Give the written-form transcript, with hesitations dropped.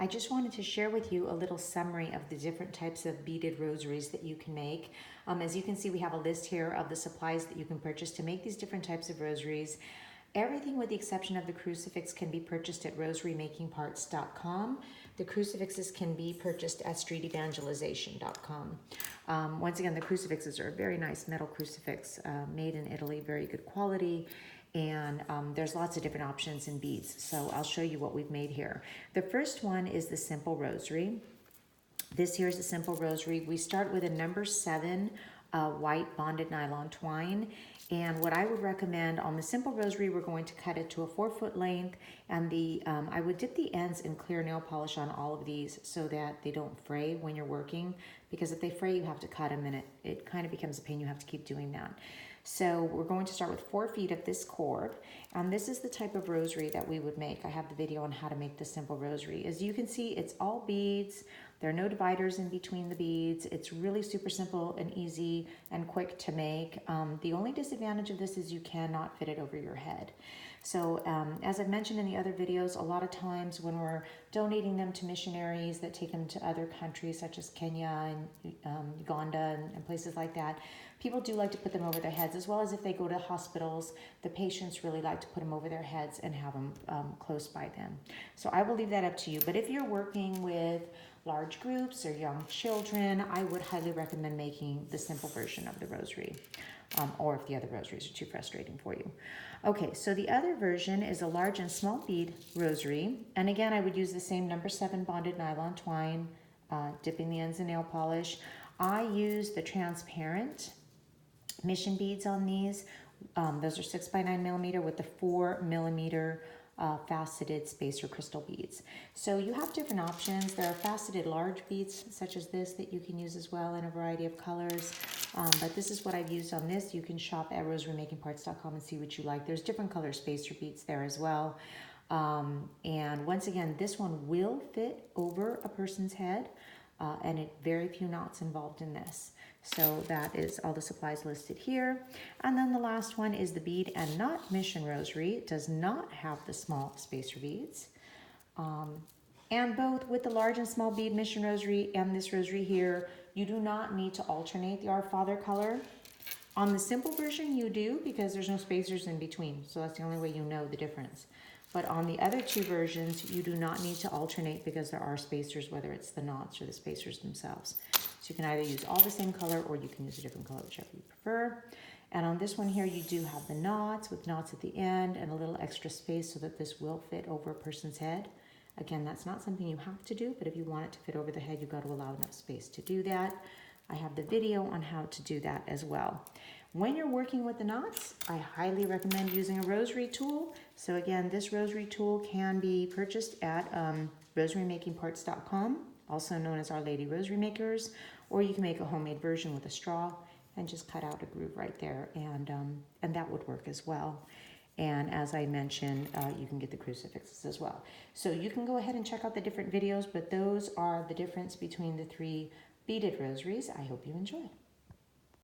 I just wanted to share with you a little summary of the different types of beaded rosaries that you can make. As you can see, we have a list here of the supplies that you can purchase to make these different types of rosaries. Everything with the exception of the crucifix can be purchased at rosarymakingparts.com. The crucifixes can be purchased at streetevangelization.com. Once again, the crucifixes are a very nice metal crucifix made in Italy, very good quality. And there's lots of different options in beads. So I'll show you what we've made here. The first one is the simple rosary. This here is a simple rosary. We start with a number 7 white bonded nylon twine. And what I would recommend on the simple rosary, we're going to cut it to a 4-foot length. And I would dip the ends in clear nail polish on all of these so that they don't fray when you're working. Because if they fray, you have to cut them, and it kind of becomes a pain. You have to keep doing that. So we're going to start with 4 feet of this cord, and this is the type of rosary that we would make. I have the video on how to make the simple rosary. As you can see, it's all beads. There are no dividers in between the beads. It's really super simple and easy and quick to make. The only disadvantage of this is you cannot fit it over your head. So as I've mentioned in the other videos, a lot of times when we're donating them to missionaries that take them to other countries such as Kenya and Uganda and places like that, people do like to put them over their heads, as well as if they go to hospitals, the patients really like to put them over their heads and have them close by them. So I will leave that up to you. But if you're working with large groups or young children, I would highly recommend making the simple version of the rosary, or if the other rosaries are too frustrating for you. Okay, so the other version is a large and small bead rosary. And again, I would use the same number 7 bonded nylon twine, dipping the ends in nail polish. I use the transparent mission beads on these. Those are 6 by 9 millimeter with the 4 millimeter faceted spacer crystal beads. So you have different options. There are faceted large beads such as this that you can use as well in a variety of colors. But this is what I've used on this. You can shop at rosarymakingparts.com and see what you like. There's different color spacer beads there as well. And once again, this one will fit over a person's head, and very few knots involved in this. So that is all the supplies listed here. And then the last one is the bead and knot mission rosary. It does not have the small spacer beads. And both with the large and small bead mission rosary and this rosary here, you do not need to alternate the Our Father color. On the simple version, you do, because there's no spacers in between. So that's the only way you know the difference. But on the other 2 versions, you do not need to alternate because there are spacers, whether it's the knots or the spacers themselves. So you can either use all the same color or you can use a different color, whichever you prefer. And on this one here, you do have the knots with knots at the end and a little extra space so that this will fit over a person's head. Again, that's not something you have to do, but if you want it to fit over the head, you've got to allow enough space to do that. I have the video on how to do that as well. When you're working with the knots, I highly recommend using a rosary tool. So again, this rosary tool can be purchased at rosarymakingparts.com, also known as Our Lady Rosary Makers, or you can make a homemade version with a straw and just cut out a groove right there, and that would work as well. And as I mentioned, you can get the crucifixes as well. So you can go ahead and check out the different videos, but those are the difference between the 3 beaded rosaries. I hope you enjoy.